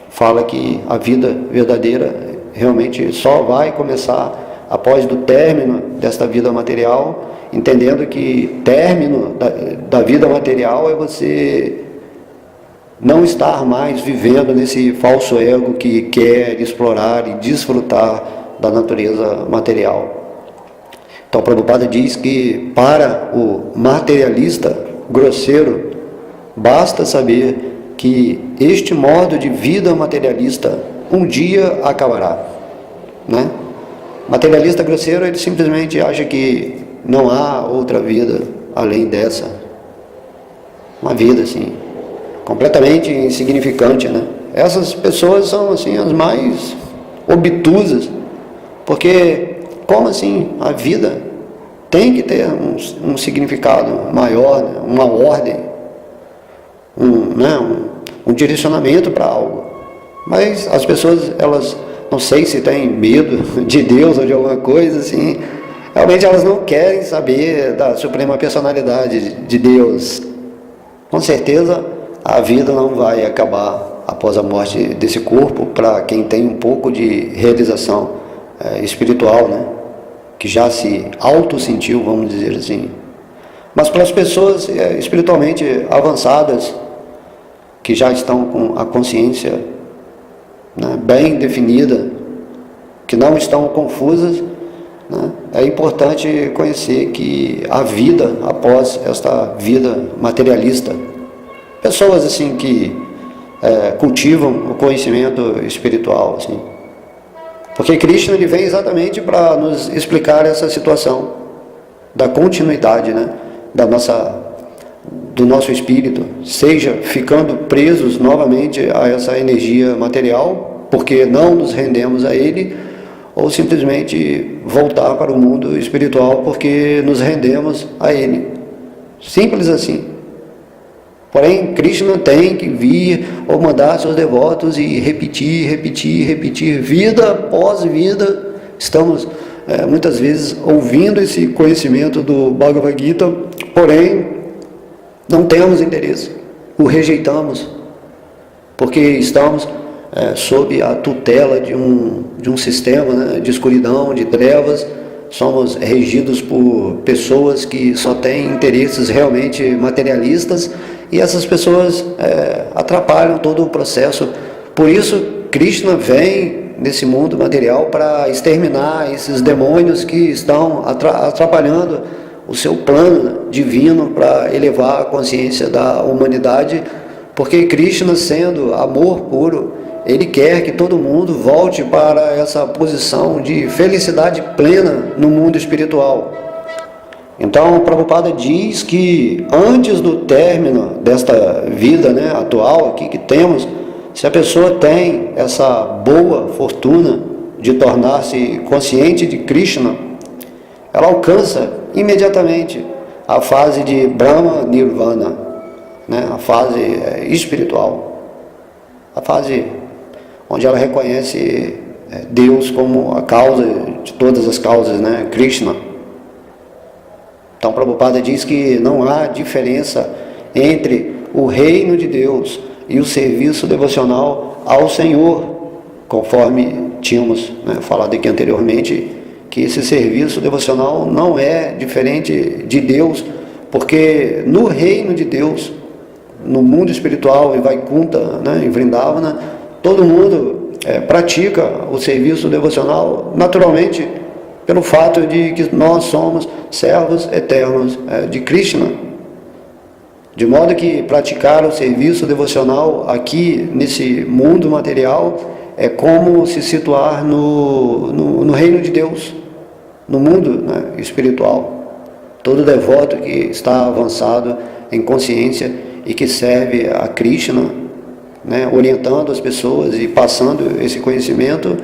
fala que a vida verdadeira realmente só vai começar após o término desta vida material, entendendo que término da vida material é você não estar mais vivendo nesse falso ego que quer explorar e desfrutar da natureza material. Então, Prabhupada diz que para o materialista grosseiro, basta saber que este modo de vida materialista um dia acabará, né? Materialista grosseiro, ele simplesmente acha que não há outra vida além dessa. Uma vida assim, completamente insignificante, né? Essas pessoas são assim as mais obtusas, porque como assim a vida tem que ter um significado maior, né? Uma ordem, um direcionamento para algo. Mas as pessoas, elas, não sei se têm medo de Deus ou de alguma coisa assim, realmente elas não querem saber da suprema personalidade de Deus. Com certeza a vida não vai acabar após a morte desse corpo, para quem tem um pouco de realização espiritual, né? Que já se auto-sentiu, vamos dizer assim. Mas para as pessoas espiritualmente avançadas, que já estão com a consciência, né, bem definida, que não estão confusas, né, é importante conhecer que há vida após esta vida materialista. Pessoas assim que cultivam o conhecimento espiritual, assim. Porque Krishna, ele vem exatamente para nos explicar essa situação da continuidade, né, do nosso espírito, seja ficando presos novamente a essa energia material, porque não nos rendemos a ele, ou simplesmente voltar para o mundo espiritual porque nos rendemos a ele. Simples assim. Porém, Krishna tem que vir ou mandar seus devotos e repetir, vida após vida. Estamos muitas vezes ouvindo esse conhecimento do Bhagavad Gita, porém não temos interesse, o rejeitamos, porque estamos sob a tutela de um sistema, né, de escuridão, de trevas. Somos regidos por pessoas que só têm interesses realmente materialistas, e essas pessoas atrapalham todo o processo. Por isso, Krishna vem nesse mundo material para exterminar esses demônios que estão atrapalhando o seu plano divino para elevar a consciência da humanidade, porque Krishna, sendo amor puro, ele quer que todo mundo volte para essa posição de felicidade plena no mundo espiritual. Então, Prabhupada diz que antes do término desta vida, né, atual aqui que temos, se a pessoa tem essa boa fortuna de tornar-se consciente de Krishna, ela alcança imediatamente a fase de Brahma Nirvana, né, a fase espiritual, a fase onde ela reconhece Deus como a causa de todas as causas, né, Krishna. Então, Prabhupada diz que não há diferença entre o reino de Deus e o serviço devocional ao Senhor, conforme tínhamos falado aqui anteriormente, que esse serviço devocional não é diferente de Deus, porque no reino de Deus, no mundo espiritual, em Vaikuntha, em Vrindavana, todo mundo pratica o serviço devocional naturalmente, pelo fato de que nós somos servos eternos de Krishna. De modo que praticar o serviço devocional aqui nesse mundo material é como se situar no reino de Deus, no mundo espiritual. Todo devoto que está avançado em consciência e que serve a Krishna, orientando as pessoas e passando esse conhecimento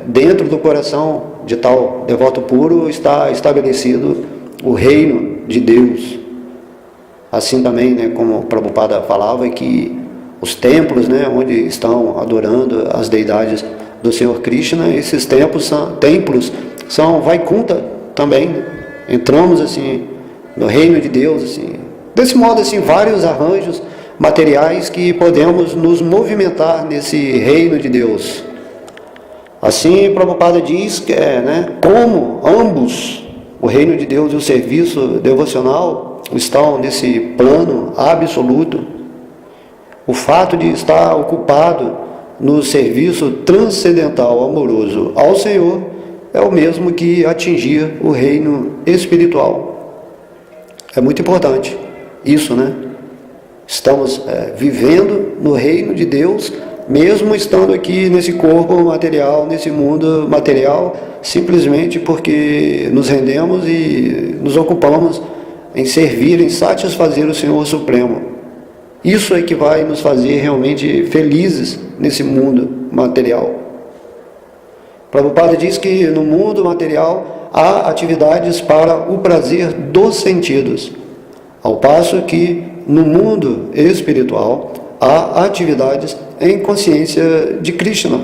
dentro do coração de tal devoto puro, está estabelecido o reino de Deus. Assim também, como o Prabhupada falava, que os templos, onde estão adorando as deidades do Senhor Krishna, esses templos são Vaikuntha também. Entramos assim no reino de Deus, assim. Desse modo, assim, vários arranjos materiais que podemos nos movimentar nesse reino de Deus. Assim, Prabhupada diz que como ambos, o reino de Deus e o serviço devocional, estão nesse plano absoluto, O fato de estar ocupado no serviço transcendental amoroso ao Senhor é o mesmo que atingir o reino espiritual. É muito importante isso, né? Estamos vivendo no reino de Deus, mesmo estando aqui nesse corpo material, nesse mundo material, simplesmente porque nos rendemos e nos ocupamos em servir, em satisfazer o Senhor Supremo. Isso é que vai nos fazer realmente felizes nesse mundo material. Prabhupada diz que no mundo material há atividades para o prazer dos sentidos, ao passo que no mundo espiritual há atividades em consciência de Krishna.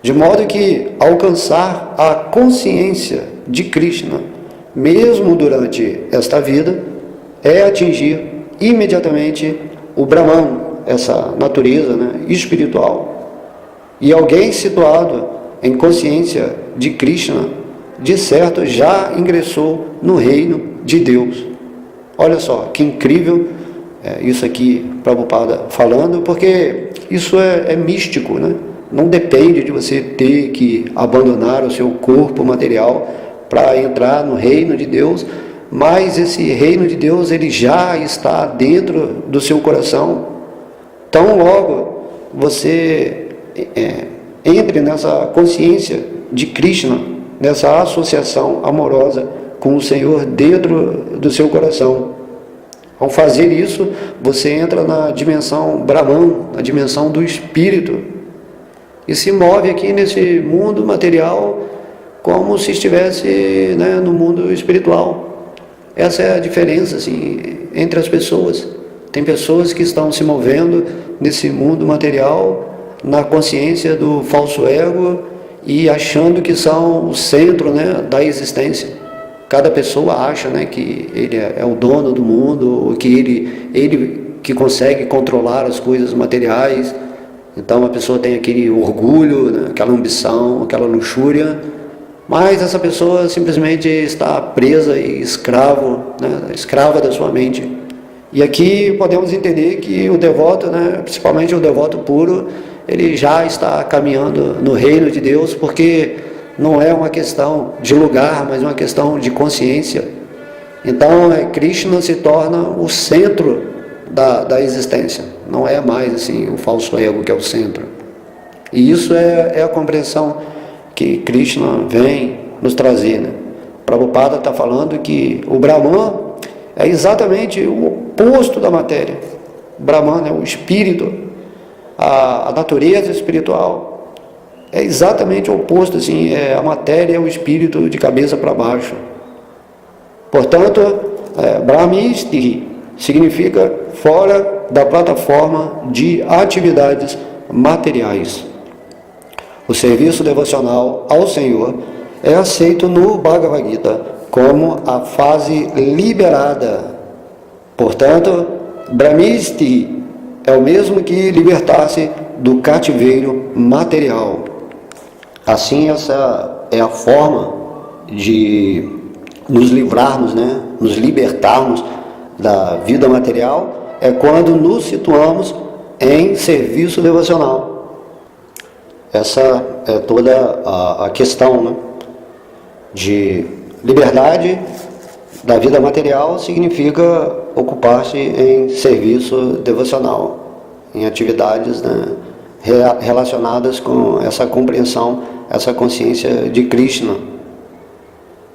De modo que alcançar a consciência de Krishna, mesmo durante esta vida, é atingir imediatamente o Brahman, essa natureza, né, espiritual. E alguém situado em consciência de Krishna, de certo já ingressou no reino de Deus. Olha só, que incrível isso aqui, Prabhupada falando, porque isso é místico, né? Não depende de você ter que abandonar o seu corpo material para entrar no reino de Deus, mas esse reino de Deus, ele já está dentro do seu coração. Tão logo você entre nessa consciência de Krishna, nessa associação amorosa com o Senhor dentro do seu coração. Ao fazer isso, você entra na dimensão Brahman, na dimensão do Espírito, e se move aqui nesse mundo material como se estivesse, né, no mundo espiritual. Essa é a diferença assim, entre as pessoas. Tem pessoas que estão se movendo nesse mundo material na consciência do falso ego e achando que são o centro, né, da existência. Cada pessoa acha, né, que ele é o dono do mundo, ou que ele que consegue controlar as coisas materiais. Então a pessoa tem aquele orgulho, né, aquela ambição, aquela luxúria, mas essa pessoa simplesmente está presa e escrava da sua mente. E aqui podemos entender que o devoto, né, principalmente o devoto puro, ele já está caminhando no reino de Deus, porque não é uma questão de lugar, mas uma questão de consciência. Então, Krishna se torna o centro da existência. Não é mais assim o falso ego que é o centro. E isso é a compreensão que Krishna vem nos trazer, né? Prabhupada está falando que o Brahman é exatamente o oposto da matéria. O Brahman é o espírito, a natureza espiritual. É exatamente o oposto, assim, a matéria é o espírito de cabeça para baixo. Portanto, Brahmisti significa fora da plataforma de atividades materiais. O serviço devocional ao Senhor é aceito no Bhagavad Gita como a fase liberada. Portanto, Brahmisti é o mesmo que libertar-se do cativeiro material. Assim, essa é a forma de nos livrarmos, né? Nos libertarmos da vida material, é quando nos situamos em serviço devocional. Essa é toda a questão, né? De liberdade da vida material significa ocupar-se em serviço devocional, em atividades, né, relacionadas com essa compreensão, essa consciência de Krishna.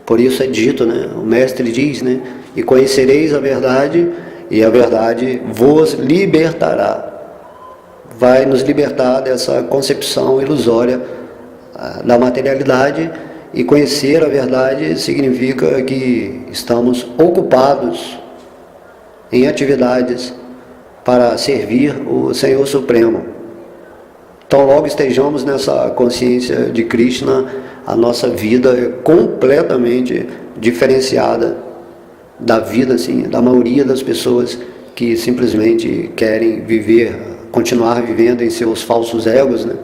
Por isso é dito, né, o mestre diz, né, e conhecereis a verdade, e a verdade vos libertará. Vai nos libertar dessa concepção ilusória da materialidade, e conhecer a verdade significa que estamos ocupados em atividades para servir o Senhor Supremo. Então, logo estejamos nessa consciência de Krishna, a nossa vida é completamente diferenciada da vida, assim, da maioria das pessoas que simplesmente querem viver, continuar vivendo em seus falsos egos, né?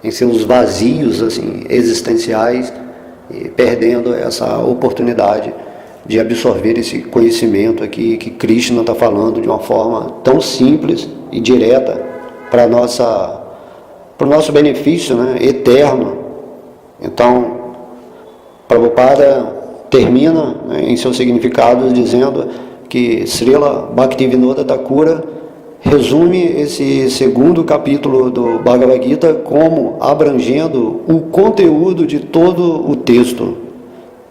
Em seus vazios, assim, existenciais, e perdendo essa oportunidade de absorver esse conhecimento aqui que Krishna está falando de uma forma tão simples e direta para o nosso benefício, né, eterno. Então, Prabhupada termina, né, em seus significados dizendo que Srila Bhaktivinoda Thakura resume esse segundo capítulo do Bhagavad Gita como abrangendo o conteúdo de todo o texto.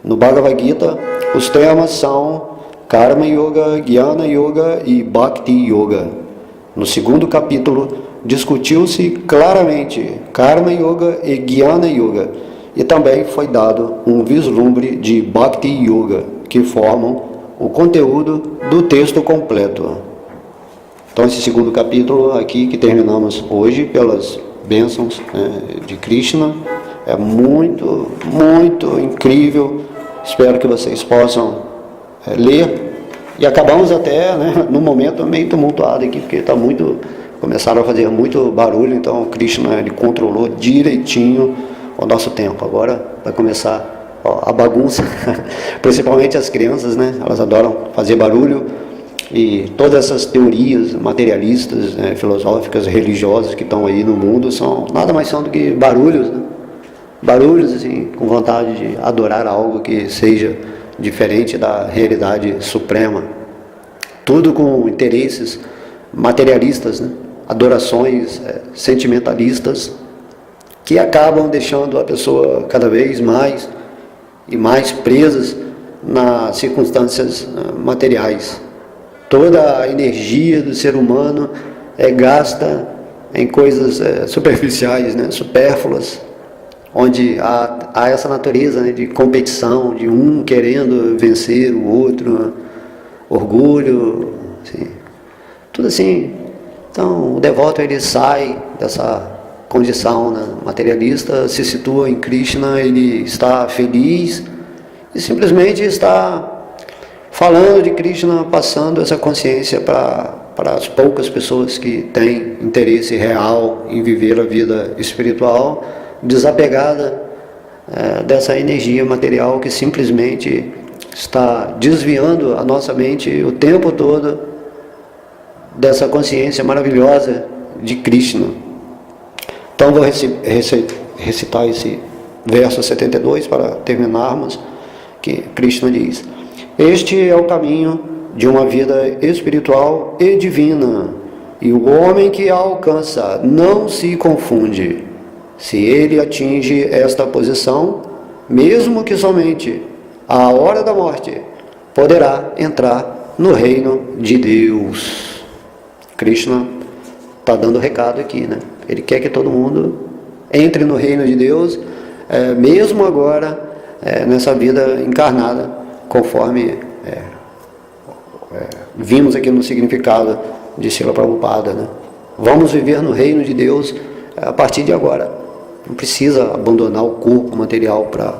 No Bhagavad Gita, os temas são Karma Yoga, Jnana Yoga e Bhakti Yoga. No segundo capítulo, discutiu-se claramente Karma Yoga e Jnana Yoga, e também foi dado um vislumbre de Bhakti Yoga, que formam o conteúdo do texto completo. Então, esse segundo capítulo aqui, que terminamos hoje, pelas bênçãos, né, de Krishna, é muito, muito incrível. Espero que vocês possam ler. E acabamos até, né, num momento meio tumultuado aqui, porque começaram a fazer muito barulho, então Krishna, ele controlou direitinho o nosso tempo. Agora vai começar, a bagunça, principalmente as crianças, né, elas adoram fazer barulho. E todas essas teorias materialistas, né, filosóficas, religiosas que estão aí no mundo nada mais são do que barulhos, né? Barulhos assim, com vontade de adorar algo que seja diferente da realidade suprema. Tudo com interesses materialistas, né? Adorações sentimentalistas, que acabam deixando a pessoa cada vez mais e mais presas nas circunstâncias materiais. Toda a energia do ser humano é gasta em coisas superficiais, né, supérfluas, onde há essa natureza, né, de competição, de um querendo vencer o outro, orgulho, assim, tudo assim. Então, o devoto, ele sai dessa condição, né, materialista, se situa em Krishna, ele está feliz e simplesmente está falando de Krishna, passando essa consciência para as poucas pessoas que têm interesse real em viver a vida espiritual, desapegada dessa energia material que simplesmente está desviando a nossa mente o tempo todo dessa consciência maravilhosa de Krishna. Então vou recitar esse verso 72 para terminarmos, que Krishna diz: este é o caminho de uma vida espiritual e divina, e o homem que a alcança não se confunde. Se ele atinge esta posição, mesmo que somente à hora da morte, poderá entrar no reino de Deus. Krishna está dando recado aqui, né? Ele quer que todo mundo entre no reino de Deus, mesmo agora, nessa vida encarnada, conforme vimos aqui no significado de Srila Prabhupada, né? Vamos viver no reino de Deus a partir de agora. Não precisa abandonar o corpo material para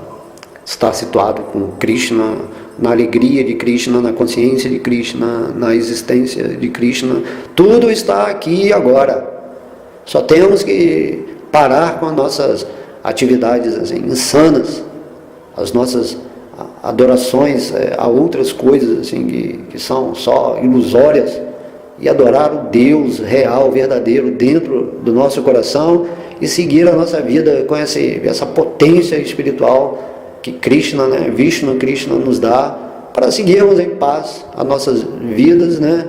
estar situado com Krishna, na alegria de Krishna, na consciência de Krishna, na existência de Krishna. Tudo está aqui e agora. Só temos que parar com as nossas atividades assim, insanas, as nossas adorações a outras coisas assim, que são só ilusórias, e adorar o Deus real, verdadeiro, dentro do nosso coração, e seguir a nossa vida com essa potência espiritual que Krishna, né, Vishnu Krishna nos dá, para seguirmos em paz as nossas vidas, né,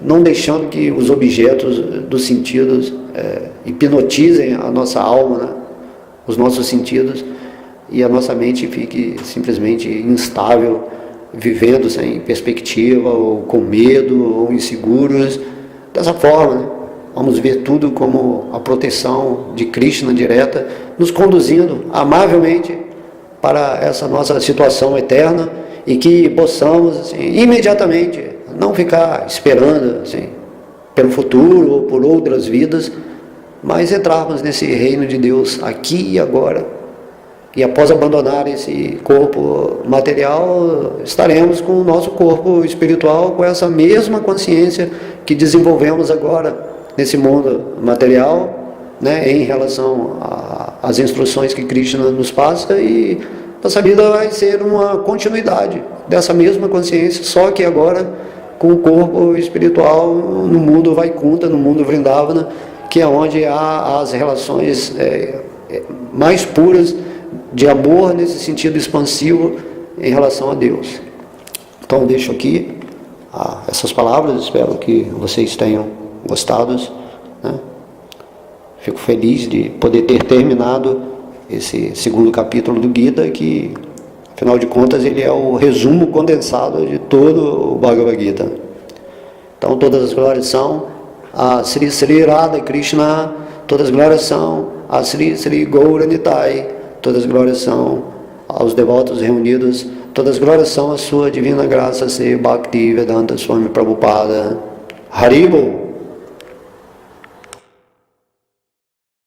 não deixando que os objetos dos sentidos hipnotizem a nossa alma, né, os nossos sentidos, e a nossa mente fique simplesmente instável, vivendo sem perspectiva, ou com medo, ou inseguros. Dessa forma, né? Vamos ver tudo como a proteção de Krishna direta, nos conduzindo amavelmente para essa nossa situação eterna, e que possamos assim, imediatamente não ficar esperando assim, pelo futuro ou por outras vidas, mas entrarmos nesse reino de Deus aqui e agora. E após abandonar esse corpo material, estaremos com o nosso corpo espiritual, com essa mesma consciência que desenvolvemos agora nesse mundo material, né, em relação às instruções que Krishna nos passa, e nossa vida vai ser uma continuidade dessa mesma consciência, só que agora com o corpo espiritual no mundo Vaikuntha, no mundo Vrindavana, que é onde há as relações mais puras de amor nesse sentido expansivo em relação a Deus. Então eu deixo aqui essas palavras, espero que vocês tenham gostado, né? Fico feliz de poder ter terminado esse segundo capítulo do Gita, que afinal de contas ele é o resumo condensado de todo o Bhagavad Gita. Então todas as glórias são a Sri Sri Radha Krishna, todas as glórias são a Sri Sri Gauranitai, todas as glórias são aos devotos reunidos, todas as glórias são a sua divina graça, Sri Bhakti Vedanta Swami Prabhupada. Haribo!